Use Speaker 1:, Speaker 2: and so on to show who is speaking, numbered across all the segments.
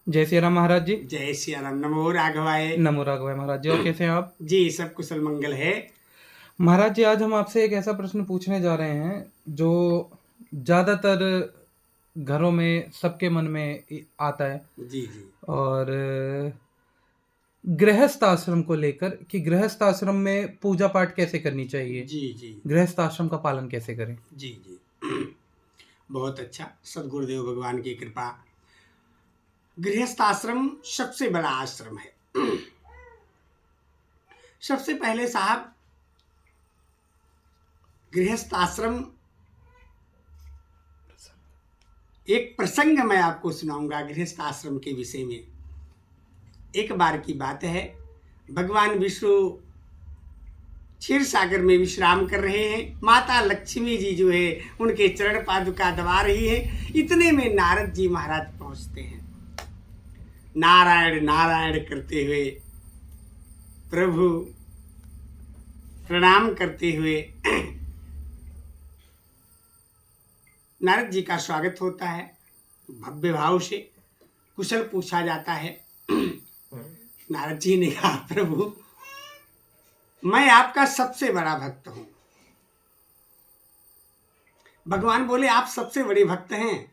Speaker 1: जय सिया राम महाराज जी।
Speaker 2: जय सिया राम। नमो राघवाय।
Speaker 1: नमो राघवाय महाराज जी। और कैसे हैं आप?
Speaker 2: जी सब कुशल मंगल है।
Speaker 1: महाराज जी, आज हम आपसे एक ऐसा प्रश्न पूछने जा रहे हैं जो ज़्यादातर घरों में सबके मन में आता है।
Speaker 2: जी जी
Speaker 1: और गृहस्थ आश्रम को लेकर कि गृहस्थ आश्रम में पूजा पाठ कैसे करनी चाहिए,
Speaker 2: जी जी
Speaker 1: गृहस्थ आश्रम का पालन कैसे करें।
Speaker 2: जी जी बहुत अच्छा। सदगुरुदेव भगवान की कृपा। गृहस्थ आश्रम सबसे बड़ा आश्रम है। सबसे पहले साहब, गृहस्थ आश्रम एक प्रसंग मैं आपको सुनाऊंगा गृहस्थ आश्रम के विषय में। एक बार की बात है, भगवान विष्णु क्षीर सागर में विश्राम कर रहे हैं। माता लक्ष्मी जी जो है उनके चरण पादुका दबा रही है। इतने में नारद जी महाराज पहुंचते हैं। नारायण नारायण करते हुए, प्रभु प्रणाम करते हुए नारद जी का स्वागत होता है। भव्य भाव से कुशल पूछा जाता है। नारद जी ने कहा, प्रभु मैं आपका सबसे बड़ा भक्त हूं। भगवान बोले, आप सबसे बड़े भक्त हैं?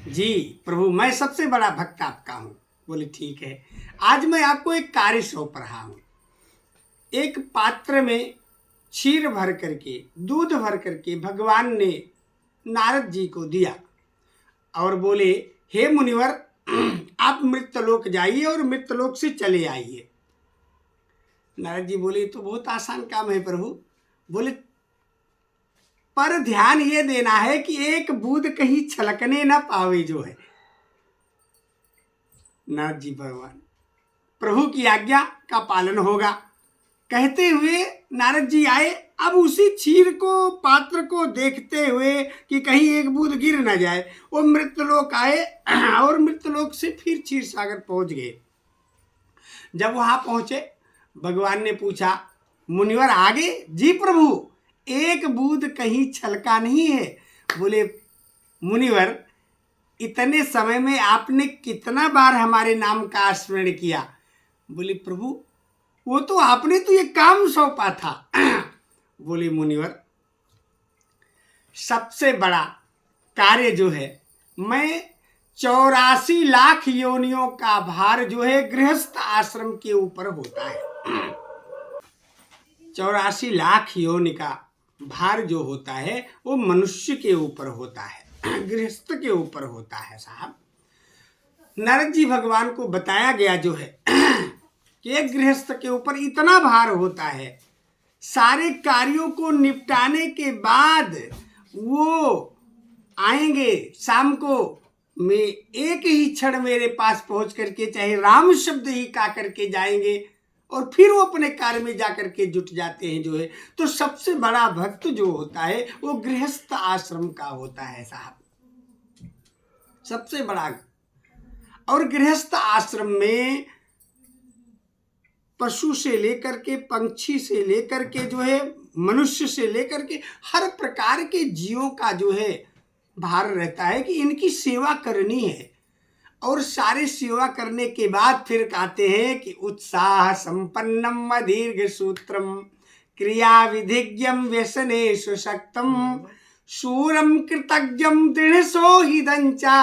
Speaker 2: जी प्रभु, मैं सबसे बड़ा भक्त आपका हूं। बोले ठीक है, आज मैं आपको एक कार्य सौंप रहा हूं। एक पात्र में क्षीर भर करके, दूध भर करके भगवान ने नारद जी को दिया और बोले, हे मुनिवर, आप मृत्यलोक जाइए और मृत्यलोक से चले आइए। नारद जी बोले, तो बहुत आसान काम है प्रभु। बोले, पर ध्यान ये देना है कि एक बूंद कहीं छलकने ना पावे जो है। नारद जी भगवान, प्रभु की आज्ञा का पालन होगा। कहते हुए नारद जी आए। अब उसी क्षीर को, पात्र को देखते हुए कि कहीं एक बूंद गिर न जाए, वो मृत्यलोक आए और मृत्यलोक से फिर क्षीर सागर पहुंच गए। जब वहां पहुंचे, भगवान ने पूछा, मुनिवर आगे? जी प्रभु, एक बूंद कहीं छलका नहीं है। बोले, मुनिवर इतने समय में आपने कितना बार हमारे नाम का स्मरण किया? बोले, प्रभु वो तो आपने तो ये काम सौंपा था। बोले, मुनिवर सबसे बड़ा कार्य जो है, मैं 84 लाख योनियों का भार जो है गृहस्थ आश्रम के ऊपर होता है। 84 लाख योनि का भार जो होता है वो मनुष्य के ऊपर होता है, गृहस्थ के ऊपर होता है साहब। नारद जी भगवान को बताया गया जो है कि एक गृहस्थ के ऊपर इतना भार होता है। सारे कार्यों को निपटाने के बाद वो आएंगे शाम को, मैं एक ही क्षण मेरे पास पहुंच करके चाहे राम शब्द ही का करके जाएंगे और फिर वो अपने कार्य में जाकर के जुट जाते हैं जो है। तो सबसे बड़ा भक्त जो होता है वो गृहस्थ आश्रम का होता है साहब, सबसे बड़ा। और गृहस्थ आश्रम में पशु से लेकर के, पंछी से लेकर के जो है, मनुष्य से लेकर के हर प्रकार के जीवों का जो है भार रहता है कि इनकी सेवा करनी है। और सारे सेवा करने के बाद फिर कहते हैं कि उत्साह संपन्नम दीर्घ सूत्रम क्रिया विधिज्ञम व्यसने सुशक्तम शूरम कृतज्ञम दृढ़ सोहिदंचा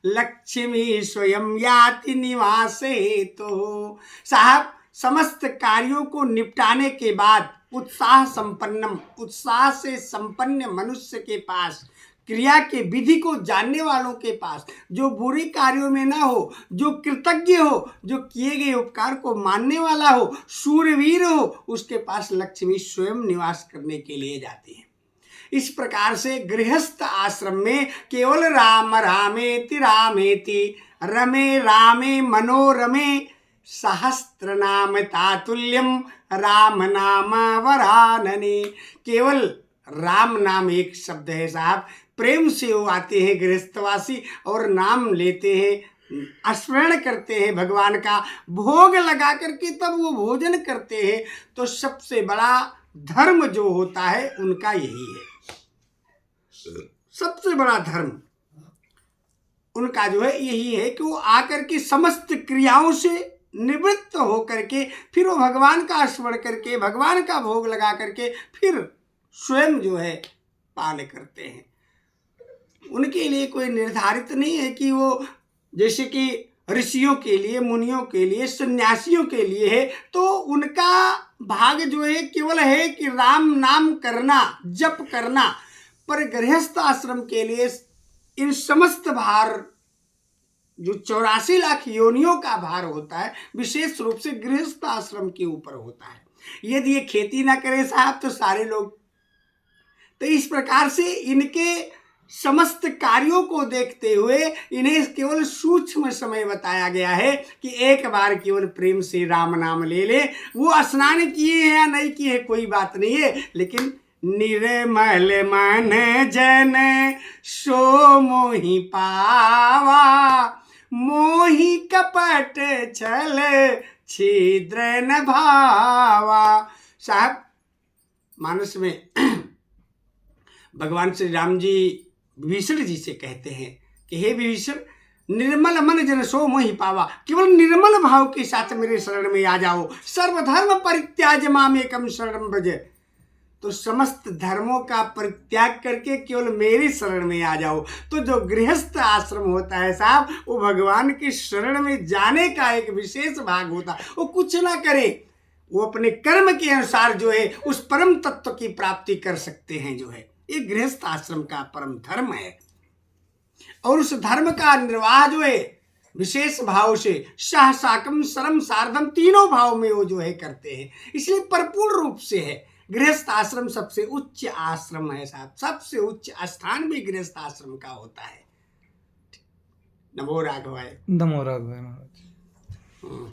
Speaker 2: लक्ष्मी स्वयं याति निवासे। तो साहब, समस्त कार्यों को निपटाने के बाद उत्साह संपन्नम, उत्साह से संपन्न मनुष्य के पास, क्रिया के विधि को जानने वालों के पास, जो बुरे कार्यों में ना हो, जो कृतज्ञ हो, जो किए गए उपकार को मानने वाला हो, शूरवीर हो, उसके पास लक्ष्मी स्वयं निवास करने के लिए जाती है। इस प्रकार से गृहस्थ आश्रम में केवल राम रामेति रामेति रमे रामे मनोरमे सहस्त्र नाम तातुल्यम राम नाम वरानने। केवल राम नाम एक शब्द है साहब। प्रेम से वो आते हैं गृहस्थवासी और नाम लेते हैं, स्मरण करते हैं भगवान का, भोग लगा करके तब वो भोजन करते हैं। तो सबसे बड़ा धर्म जो होता है उनका यही है, सबसे बड़ा धर्म। उनका जो है यही है कि वो आकर के समस्त क्रियाओं से निवृत्त होकर के फिर वो भगवान का स्मरण करके भगवान का भोग लगा करके फिर स्वयं जो है पान करते हैं। उनके लिए कोई निर्धारित नहीं है कि वो जैसे कि ऋषियों के लिए, मुनियों के लिए, सन्यासियों के लिए है, तो उनका भाग जो है केवल है कि राम नाम करना, जप करना। पर गृहस्थ आश्रम के लिए इन समस्त भार जो 84 लाख योनियों का भार होता है विशेष रूप से गृहस्थ आश्रम के ऊपर होता है। यदि ये खेती ना करे साहब तो सारे लोग, तो इस प्रकार से इनके समस्त कार्यों को देखते हुए इन्हें केवल सूक्ष्म समय बताया गया है कि एक बार केवल प्रेम से राम नाम ले ले। वो स्नान किए हैं या नहीं किए कोई बात नहीं है, लेकिन निर्मल मन जन सो मोहि पावा, मोहि कपट छल छिद्र न भावा। साहब मानस में भगवान श्री राम जी विभीषण जी से कहते हैं कि हे विभीषण, निर्मल मन जन सो मोहि पावा, केवल निर्मल भाव के साथ मेरे शरण में आ जाओ। सर्वधर्म परित्याज मामेकम शरणं व्रज, तो समस्त धर्मों का परित्याग करके केवल मेरे शरण में आ जाओ। तो जो गृहस्थ आश्रम होता है साहब, वो भगवान की शरण में जाने का एक विशेष भाग होता है। वो कुछ ना करे, वो अपने कर्म के अनुसार जो है उस परम तत्व की प्राप्ति कर सकते हैं। जो है ये गृहस्थ आश्रम का परम धर्म है, और उस धर्म का निर्वाह जो है विशेष भाव से सह साकम सरम सार्धम तीनों भाव में वो जो है करते हैं, इसलिए परिपूर्ण रूप से है। गृहस्थ आश्रम सबसे उच्च आश्रम है साहब, सबसे उच्च स्थान भी गृहस्थ आश्रम का होता है। नमो राघवाय।
Speaker 1: नमो राघवाय महाराज।